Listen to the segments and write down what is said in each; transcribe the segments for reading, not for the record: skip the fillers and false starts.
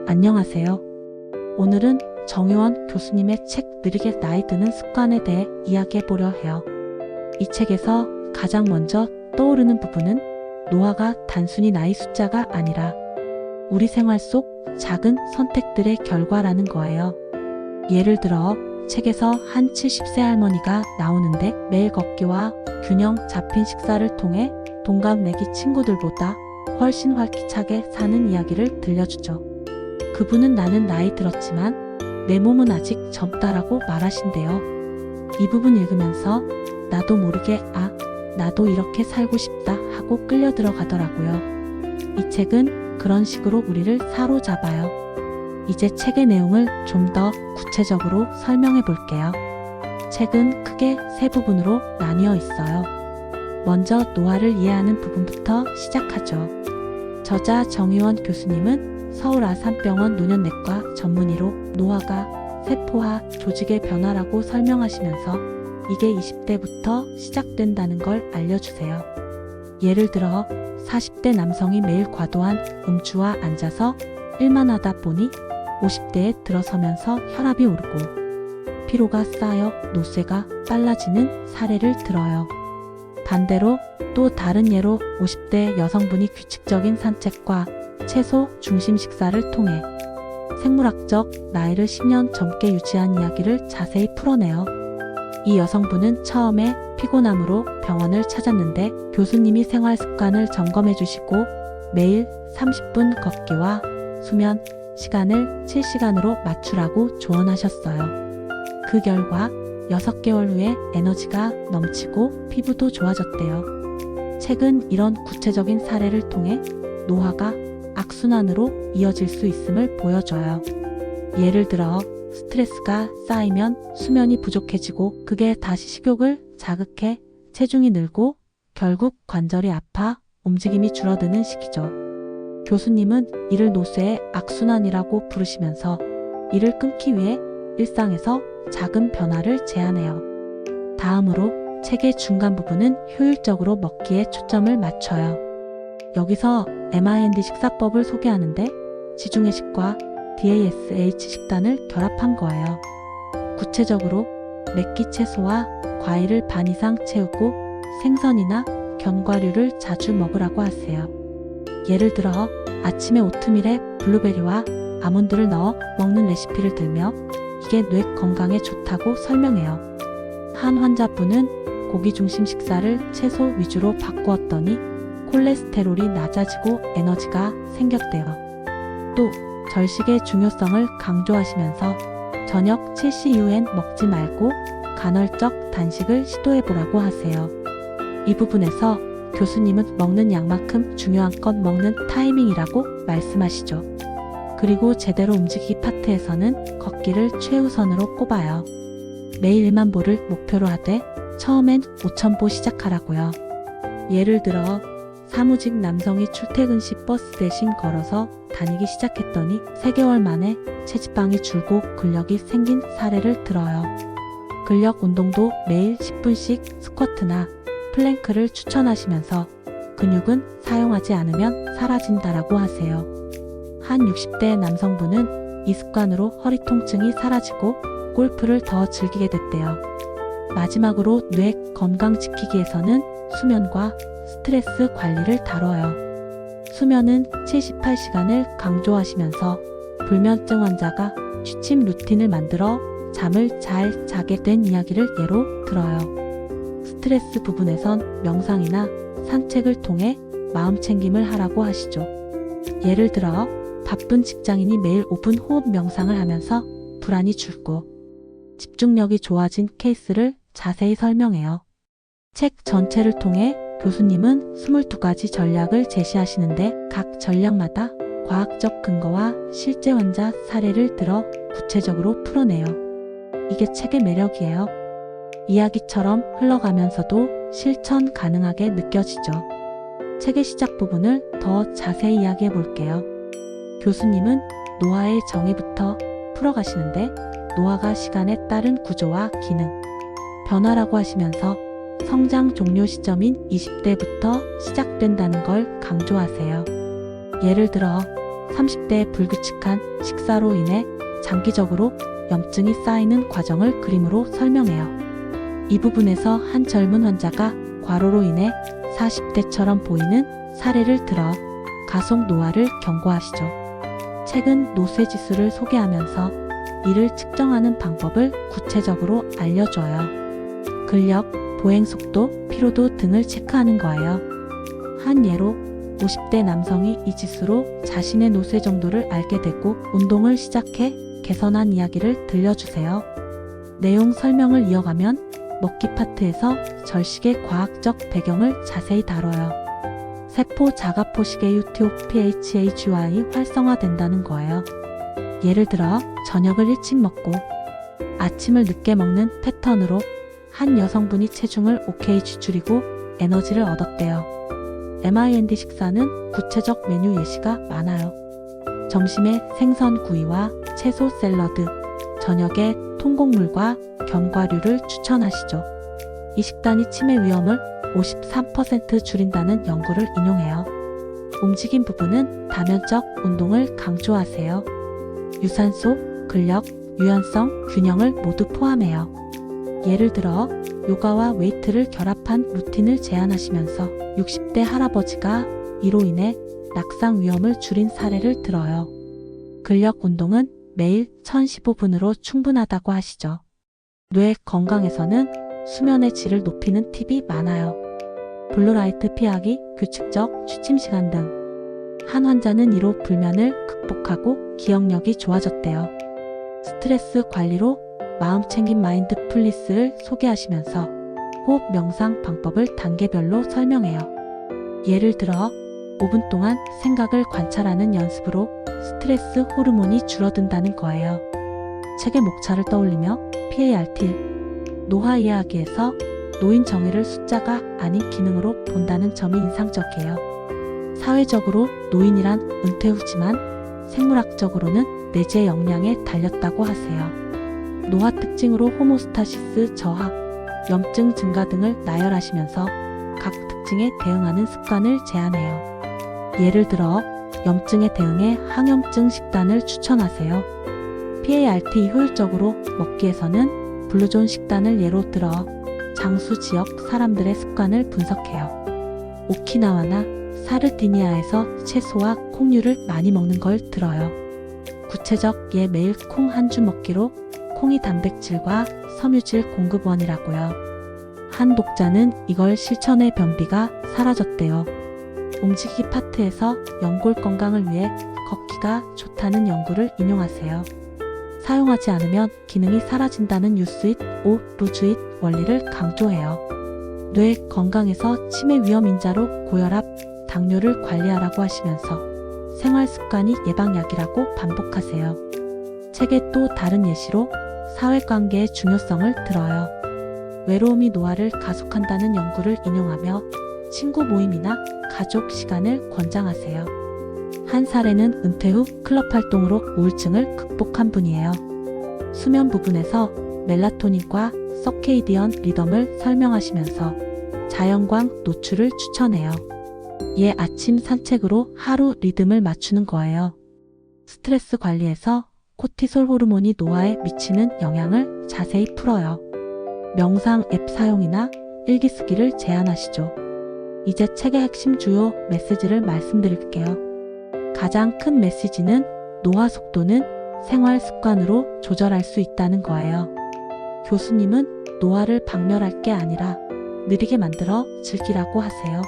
안녕하세요. 오늘은 정유원 교수님의 책 느리게 나이 드는 습관에 대해 이야기해보려 해요. 이 책에서 가장 먼저 떠오르는 부분은 노화가 단순히 나이 숫자가 아니라 우리 생활 속 작은 선택들의 결과라는 거예요. 예를 들어 책에서 한 70세 할머니가 나오는데 매일 걷기와 균형 잡힌 식사를 통해 동갑내기 친구들보다 훨씬 활기차게 사는 이야기를 들려주죠. 그분은 나는 나이 들었지만 내 몸은 아직 젊다라고 말하신대요. 이 부분 읽으면서 나도 모르게 나도 이렇게 살고 싶다 하고 끌려 들어가더라고요. 이 책은 그런 식으로 우리를 사로잡아요. 이제 책의 내용을 좀 더 구체적으로 설명해 볼게요. 책은 크게 세 부분으로 나뉘어 있어요. 먼저 노화를 이해하는 부분부터 시작하죠. 저자 정유원 교수님은 서울 아산병원 노년내과 전문의로 노화가 세포와 조직의 변화라고 설명하시면서 이게 20대부터 시작된다는 걸 알려주세요. 예를 들어 40대 남성이 매일 과도한 음주와 앉아서 일만 하다 보니 50대에 들어서면서 혈압이 오르고 피로가 쌓여 노쇠가 빨라지는 사례를 들어요. 반대로 또 다른 예로 50대 여성분이 규칙적인 산책과 채소 중심 식사를 통해 생물학적 나이를 10년 젊게 유지한 이야기를 자세히 풀어내요. 이 여성분은 처음에 피곤함으로 병원을 찾았는데 교수님이 생활 습관을 점검해 주시고 매일 30분 걷기와 수면 시간을 7시간으로 맞추라고 조언하셨어요. 그 결과 6개월 후에 에너지가 넘치고 피부도 좋아졌대요. 책은 이런 구체적인 사례를 통해 노화가 악순환으로 이어질 수 있음을 보여줘요. 예를 들어 스트레스가 쌓이면 수면이 부족해지고 그게 다시 식욕을 자극해 체중이 늘고 결국 관절이 아파 움직임이 줄어드는 시기죠. 교수님은 이를 노쇠의 악순환이라고 부르시면서 이를 끊기 위해 일상에서 작은 변화를 제안해요. 다음으로 책의 중간 부분은 효율적으로 먹기에 초점을 맞춰요. 여기서 MIND 식사법을 소개하는데 지중해식과 DASH 식단을 결합한 거예요. 구체적으로 맵기 채소와 과일을 반 이상 채우고 생선이나 견과류를 자주 먹으라고 하세요. 예를 들어 아침에 오트밀에 블루베리와 아몬드를 넣어 먹는 레시피를 들며 이게 뇌 건강에 좋다고 설명해요. 한 환자분은 고기 중심 식사를 채소 위주로 바꾸었더니 콜레스테롤이 낮아지고 에너지가 생겼대요. 또 절식의 중요성을 강조하시면서 저녁 7시 이후엔 먹지 말고 간헐적 단식을 시도해보라고 하세요. 이 부분에서 교수님은 먹는 양만큼 중요한 건 먹는 타이밍이라고 말씀하시죠. 그리고 제대로 움직이기 파트에서는 걷기를 최우선으로 꼽아요. 매일 1만 보를 목표로 하되 처음엔 5,000보 시작하라고요. 예를 들어 사무직 남성이 출퇴근 시 버스 대신 걸어서 다니기 시작했더니 3개월 만에 체지방이 줄고 근력이 생긴 사례를 들어요. 근력 운동도 매일 10분씩 스쿼트나 플랭크를 추천하시면서 근육은 사용하지 않으면 사라진다라고 하세요. 한 60대 남성분은 이 습관으로 허리 통증이 사라지고 골프를 더 즐기게 됐대요. 마지막으로 뇌 건강 지키기에서는 수면과 스트레스 관리를 다뤄요. 수면은 78시간을 강조하시면서 불면증 환자가 취침 루틴을 만들어 잠을 잘 자게 된 이야기를 예로 들어요. 스트레스 부분에선 명상이나 산책을 통해 마음 챙김을 하라고 하시죠. 예를 들어 바쁜 직장인이 매일 5분 호흡 명상을 하면서 불안이 줄고 집중력이 좋아진 케이스를 자세히 설명해요. 책 전체를 통해 교수님은 22가지 전략을 제시하시는데 각 전략마다 과학적 근거와 실제 환자 사례를 들어 구체적으로 풀어내요. 이게 책의 매력이에요. 이야기처럼 흘러가면서도 실천 가능하게 느껴지죠. 책의 시작 부분을 더 자세히 이야기해 볼게요. 교수님은 노화의 정의부터 풀어가시는데 노화가 시간에 따른 구조와 기능, 변화라고 하시면서 성장 종료 시점인 20대부터 시작된다는 걸 강조하세요. 예를 들어 30대의 불규칙한 식사로 인해 장기적으로 염증이 쌓이는 과정을 그림으로 설명해요. 이 부분에서 한 젊은 환자가 과로로 인해 40대처럼 보이는 사례를 들어 가속 노화를 경고하시죠. 책은 노쇠지수를 소개하면서 이를 측정하는 방법을 구체적으로 알려줘요. 근력, 보행속도, 피로도 등을 체크하는 거예요. 한 예로 50대 남성이 이 지수로 자신의 노쇠 정도를 알게 되고 운동을 시작해 개선한 이야기를 들려주세요. 내용 설명을 이어가면 먹기 파트에서 절식의 과학적 배경을 자세히 다뤄요. 세포 자가포식의 UTOPHAGY 활성화된다는 거예요. 예를 들어 저녁을 일찍 먹고 아침을 늦게 먹는 패턴으로 한 여성분이 체중을 5kg 줄이고 에너지를 얻었대요. MIND 식사는 구체적 메뉴 예시가 많아요. 점심에 생선 구이와 채소 샐러드, 저녁에 통곡물과 견과류를 추천하시죠. 이 식단이 치매 위험을 53% 줄인다는 연구를 인용해요. 움직임 부분은 다면적 운동을 강조하세요. 유산소, 근력, 유연성, 균형을 모두 포함해요. 예를 들어 요가와 웨이트를 결합한 루틴을 제안하시면서 60대 할아버지가 이로 인해 낙상 위험을 줄인 사례를 들어요. 근력 운동은 매일 1015분으로 충분하다고 하시죠. 뇌 건강에서는 수면의 질을 높이는 팁이 많아요. 블루라이트 피하기, 규칙적 취침 시간 등. 한 환자는 이로 불면을 극복하고 기억력이 좋아졌대요. 스트레스 관리로 마음챙김 마인드풀니스를 소개하시면서 호흡 명상 방법을 단계별로 설명해요. 예를 들어 5분 동안 생각을 관찰하는 연습으로 스트레스 호르몬이 줄어든다는 거예요. 책의 목차를 떠올리며 PART 노화 이야기에서 노인 정의를 숫자가 아닌 기능으로 본다는 점이 인상적이에요. 사회적으로 노인이란 은퇴 후지만 생물학적으로는 뇌재 역량에 달렸다고 하세요. 노화 특징으로 호모스타시스 저하, 염증 증가 등을 나열하시면서 각 특징에 대응하는 습관을 제안해요. 예를 들어 염증에 대응해 항염증 식단을 추천하세요. PART 효율적으로 먹기에서는 블루존 식단을 예로 들어 장수 지역 사람들의 습관을 분석해요. 오키나와나 사르디니아에서 채소와 콩류를 많이 먹는 걸 들어요. 구체적 예 매일 콩 한 주 먹기로 콩이 단백질과 섬유질 공급원이라고요. 한 독자는 이걸 실천해 변비가 사라졌대요. 움직이기 파트에서 연골 건강을 위해 걷기가 좋다는 연구를 인용하세요. 사용하지 않으면 기능이 사라진다는 유스잇 오 루즈잇 원리를 강조해요. 뇌 건강에서 치매 위험 인자로 고혈압, 당뇨를 관리하라고 하시면서 생활 습관이 예방약이라고 반복하세요. 책의 또 다른 예시로 사회관계의 중요성을 들어요. 외로움이 노화를 가속한다는 연구를 인용하며 친구 모임이나 가족 시간을 권장하세요. 한 사례는 은퇴 후 클럽 활동으로 우울증을 극복한 분이에요. 수면 부분에서 멜라토닌과 서케이디언 리듬을 설명하시면서 자연광 노출을 추천해요. 예 아침 산책으로 하루 리듬을 맞추는 거예요. 스트레스 관리에서 코티솔 호르몬이 노화에 미치는 영향을 자세히 풀어요. 명상 앱 사용이나 일기 쓰기를 제안하시죠. 이제 책의 핵심 주요 메시지를 말씀드릴게요. 가장 큰 메시지는 노화 속도는 생활 습관으로 조절할 수 있다는 거예요. 교수님은 노화를 박멸할 게 아니라 느리게 만들어 즐기라고 하세요.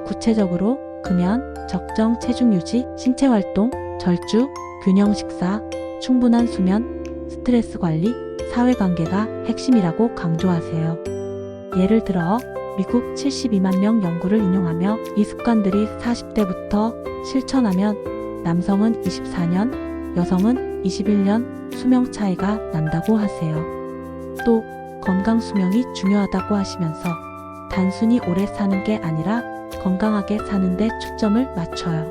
구체적으로 금연, 적정 체중 유지, 신체 활동, 절주, 균형 식사, 충분한 수면, 스트레스 관리, 사회관계가 핵심이라고 강조하세요. 예를 들어 미국 72만 명 연구를 인용하며 이 습관들이 40대부터 실천하면 남성은 24년, 여성은 21년 수명 차이가 난다고 하세요. 또 건강 수명이 중요하다고 하시면서 단순히 오래 사는 게 아니라 건강하게 사는 데 초점을 맞춰요.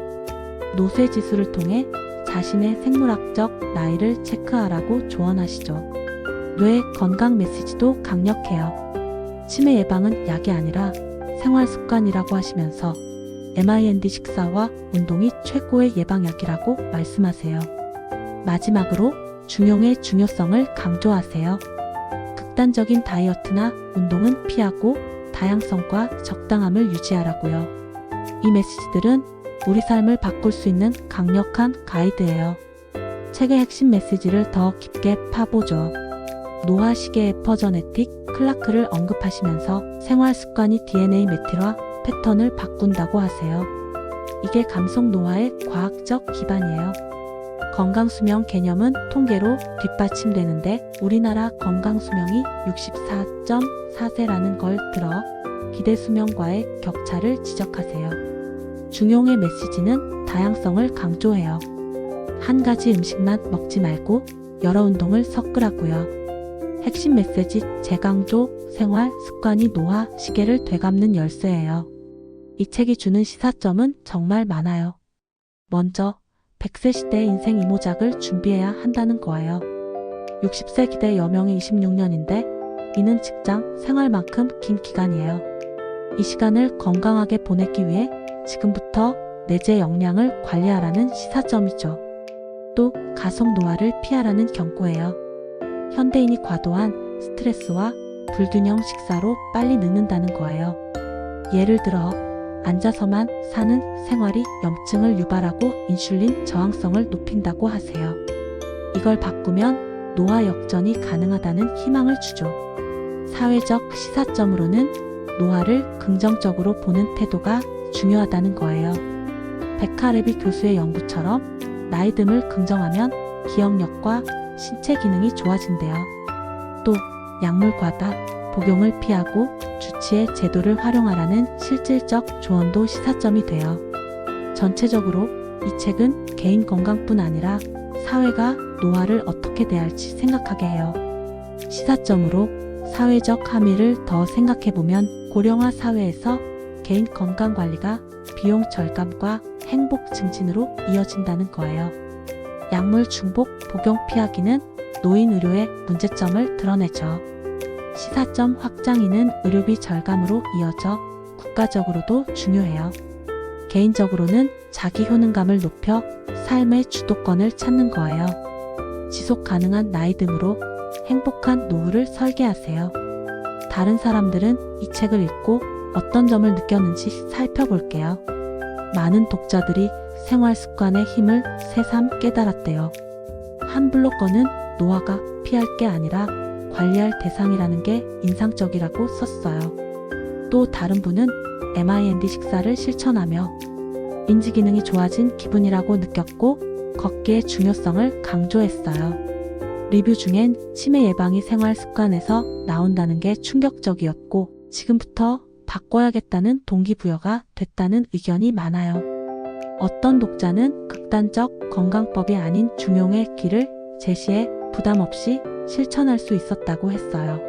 노쇠 지수를 통해 자신의 생물학적 나이를 체크하라고 조언하시죠. 뇌 건강 메시지도 강력해요. 치매 예방은 약이 아니라 생활 습관이라고 하시면서 MIND 식사와 운동이 최고의 예방약이라고 말씀하세요. 마지막으로 중용의 중요성을 강조하세요. 극단적인 다이어트나 운동은 피하고 다양성과 적당함을 유지하라고요. 이 메시지들은 우리 삶을 바꿀 수 있는 강력한 가이드예요. 책의 핵심 메시지를 더 깊게 파보죠. 노화 시계의 에퍼저네틱 클라크를 언급하시면서 생활 습관이 DNA 메틀화 패턴을 바꾼다고 하세요. 이게 감성 노화의 과학적 기반이에요. 건강수명 개념은 통계로 뒷받침되는데 우리나라 건강수명이 64.4세라는 걸 들어 기대수명과의 격차를 지적하세요. 중용의 메시지는 다양성을 강조해요. 한 가지 음식만 먹지 말고 여러 운동을 섞으라고요. 핵심 메시지 재강조 생활 습관이 노화 시계를 되갚는 열쇠예요. 이 책이 주는 시사점은 정말 많아요. 먼저 100세 시대의 인생 이모작을 준비해야 한다는 거예요. 60세 기대 여명이 26년인데 이는 직장 생활만큼 긴 기간이에요. 이 시간을 건강하게 보내기 위해 지금부터 내재 역량을 관리하라는 시사점이죠. 또 가속 노화를 피하라는 경고예요. 현대인이 과도한 스트레스와 불균형 식사로 빨리 늙는다는 거예요. 예를 들어 앉아서만 사는 생활이 염증을 유발하고 인슐린 저항성을 높인다고 하세요. 이걸 바꾸면 노화 역전이 가능하다는 희망을 주죠. 사회적 시사점으로는 노화를 긍정적으로 보는 태도가 중요하다는 거예요. 베카레비 교수의 연구처럼 나이듦을 긍정하면 기억력과 신체 기능이 좋아진대요. 또 약물 과다 복용을 피하고 주치의 제도를 활용하라는 실질적 조언도 시사점이 돼요. 전체적으로 이 책은 개인 건강뿐 아니라 사회가 노화를 어떻게 대할지 생각하게 해요. 시사점으로 사회적 함의를 더 생각해보면 고령화 사회에서 개인 건강관리가 비용 절감과 행복 증진으로 이어진다는 거예요. 약물 중복 복용 피하기는 노인 의료의 문제점을 드러내죠. 시사점 확장이는 의료비 절감으로 이어져 국가적으로도 중요해요. 개인적으로는 자기 효능감을 높여 삶의 주도권을 찾는 거예요. 지속 가능한 나이듦으로 행복한 노후를 설계하세요. 다른 사람들은 이 책을 읽고 어떤 점을 느꼈는지 살펴볼게요. 많은 독자들이 생활 습관의 힘을 새삼 깨달았대요. 한 블로거는 노화가 피할 게 아니라 관리할 대상이라는 게 인상적이라고 썼어요. 또 다른 분은 MIND 식사를 실천하며 인지기능이 좋아진 기분이라고 느꼈고 걷기의 중요성을 강조했어요. 리뷰 중엔 치매 예방이 생활 습관에서 나온다는 게 충격적이었고 지금부터 바꿔야겠다는 동기부여가 됐다는 의견이 많아요. 어떤 독자는 극단적 건강법이 아닌 중용의 길을 제시해 부담 없이 실천할 수 있었다고 했어요.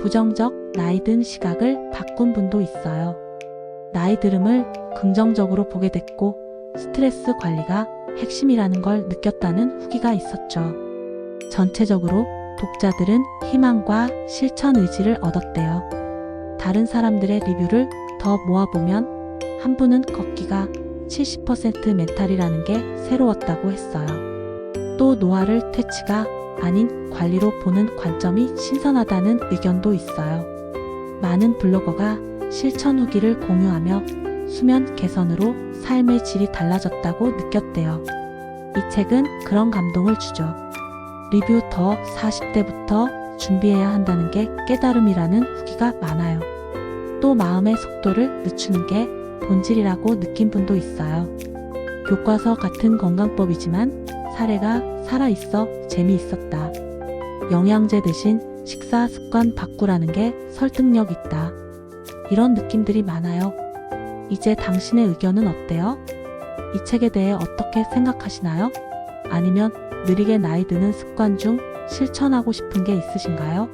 부정적 나이든 시각을 바꾼 분도 있어요. 나이 들음을 긍정적으로 보게 됐고 스트레스 관리가 핵심이라는 걸 느꼈다는 후기가 있었죠. 전체적으로 독자들은 희망과 실천 의지를 얻었대요. 다른 사람들의 리뷰를 더 모아보면 한 분은 걷기가 70% 멘탈이라는 게 새로웠다고 했어요. 또 노화를 퇴치가 아닌 관리로 보는 관점이 신선하다는 의견도 있어요. 많은 블로거가 실천 후기를 공유하며 수면 개선으로 삶의 질이 달라졌다고 느꼈대요. 이 책은 그런 감동을 주죠. 리뷰 더 40대부터 준비해야 한다는 게 깨달음이라는 후기가 많아요. 또 마음의 속도를 늦추는 게 본질이라고 느낀 분도 있어요. 교과서 같은 건강법이지만 사례가 살아있어 재미있었다. 영양제 대신 식사 습관 바꾸라는 게 설득력 있다. 이런 느낌들이 많아요. 이제 당신의 의견은 어때요? 이 책에 대해 어떻게 생각하시나요? 아니면 느리게 나이 드는 습관 중 실천하고 싶은 게 있으신가요?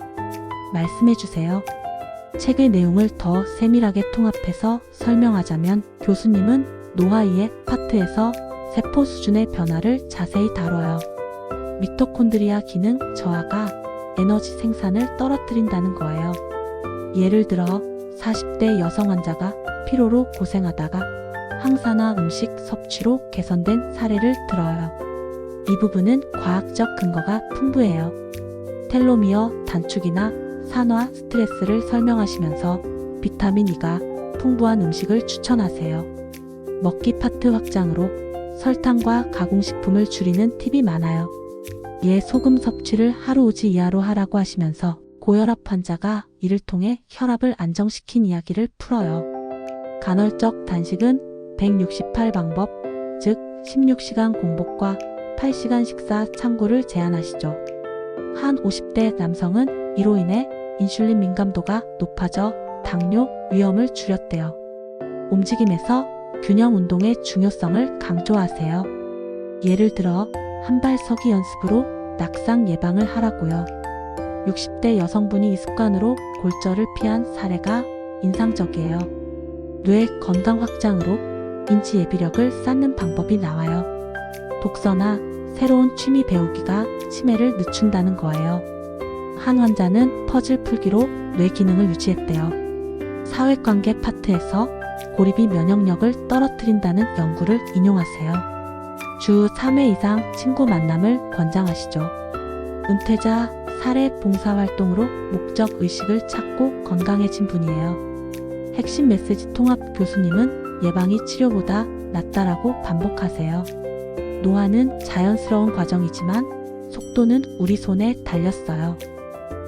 말씀해주세요. 책의 내용을 더 세밀하게 통합해서 설명하자면 교수님은 노화 이해 파트에서 세포 수준의 변화를 자세히 다뤄요. 미토콘드리아 기능 저하가 에너지 생산을 떨어뜨린다는 거예요. 예를 들어 40대 여성 환자가 피로로 고생하다가 항산화 음식 섭취로 개선된 사례를 들어요. 이 부분은 과학적 근거가 풍부해요. 텔로미어 단축이나 산화 스트레스를 설명하시면서 비타민 E가 풍부한 음식을 추천하세요. 먹기 파트 확장으로 설탕과 가공식품을 줄이는 팁이 많아요. 소금 섭취를 하루 5지 이하로 하라고 하시면서 고혈압 환자가 이를 통해 혈압을 안정시킨 이야기를 풀어요. 간헐적 단식은 168방법, 즉 16시간 공복과 8시간 식사 참고를 제안하시죠. 한 50대 남성은 이로 인해 인슐린 민감도가 높아져 당뇨 위험을 줄였대요. 움직임에서 균형 운동의 중요성을 강조하세요. 예를 들어 한발 서기 연습으로 낙상 예방을 하라고요. 60대 여성분이 이 습관으로 골절을 피한 사례가 인상적이에요. 뇌 건강 확장으로 인지 예비력을 쌓는 방법이 나와요. 독서나 새로운 취미 배우기가 치매를 늦춘다는 거예요. 한 환자는 퍼즐 풀기로 뇌 기능을 유지했대요. 사회관계 파트에서 고립이 면역력을 떨어뜨린다는 연구를 인용하세요. 주 3회 이상 친구 만남을 권장하시죠. 은퇴자 사례 봉사활동으로 목적의식을 찾고 건강해진 분이에요. 핵심 메시지 통합 교수님은 예방이 치료보다 낫다라고 반복하세요. 노화는 자연스러운 과정이지만 속도는 우리 손에 달렸어요.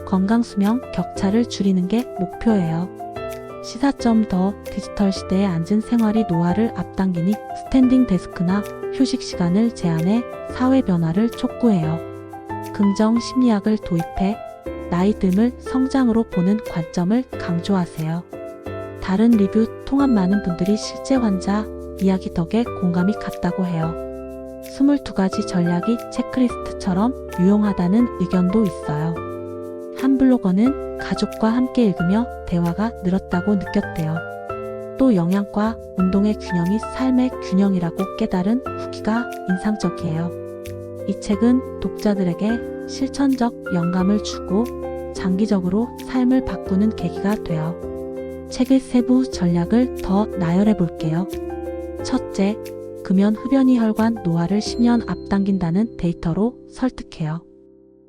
건강수명 격차를 줄이는 게 목표예요. 시사점 더 디지털 시대에 앉은 생활이 노화를 앞당기니 스탠딩 데스크나 휴식 시간을 제한해 사회 변화를 촉구해요. 긍정 심리학을 도입해 나이 듦을 성장으로 보는 관점을 강조하세요. 다른 리뷰 통합 많은 분들이 실제 환자 이야기 덕에 공감이 갔다고 해요. 22가지 전략이 체크리스트처럼 유용하다는 의견도 있어요. 한 블로거는 가족과 함께 읽으며 대화가 늘었다고 느꼈대요. 또 영양과 운동의 균형이 삶의 균형이라고 깨달은 후기가 인상적이에요. 이 책은 독자들에게 실천적 영감을 주고 장기적으로 삶을 바꾸는 계기가 돼요. 책의 세부 전략을 더 나열해 볼게요. 첫째, 금연 흡연이 혈관 노화를 10년 앞당긴다는 데이터로 설득해요.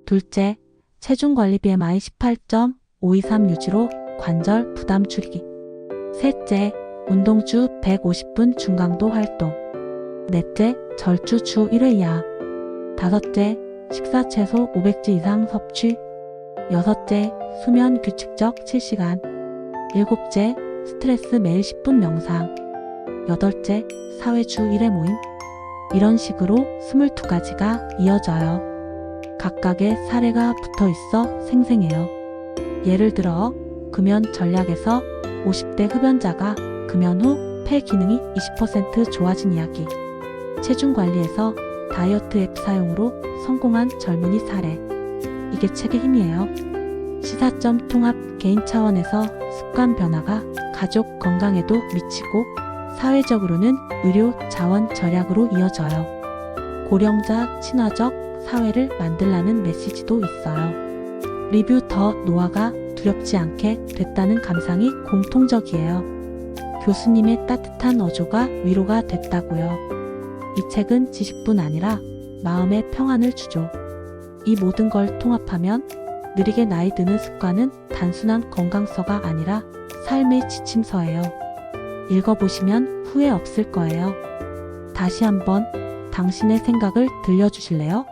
둘째, 체중 관리 BMI 18.5 이상 유지로 관절 부담 줄이기. 셋째, 운동 주 150분 중강도 활동. 넷째, 절주 주 1회 이하. 다섯째, 식사 최소 500지 이상 섭취. 여섯째, 수면 규칙적 7시간. 일곱째, 스트레스 매일 10분 명상. 여덟째, 사회 주 1회 모임. 이런 식으로 22가지가 이어져요. 각각의 사례가 붙어 있어 생생해요. 예를 들어 금연 전략에서 50대 흡연자가 금연 후 폐 기능이 20% 좋아진 이야기. 체중 관리에서 다이어트 앱 사용으로 성공한 젊은이 사례. 이게 책의 힘이에요. 시사점 통합 개인 차원에서 습관 변화가 가족 건강에도 미치고 사회적으로는 의료 자원 절약으로 이어져요. 고령자 친화적 사회를 만들라는 메시지도 있어요. 리뷰 더 노화가 두렵지 않게 됐다는 감상이 공통적이에요. 교수님의 따뜻한 어조가 위로가 됐다고요. 이 책은 지식뿐 아니라 마음의 평안을 주죠. 이 모든 걸 통합하면 느리게 나이 드는 습관은 단순한 건강서가 아니라 삶의 지침서예요. 읽어보시면 후회 없을 거예요. 다시 한번 당신의 생각을 들려주실래요?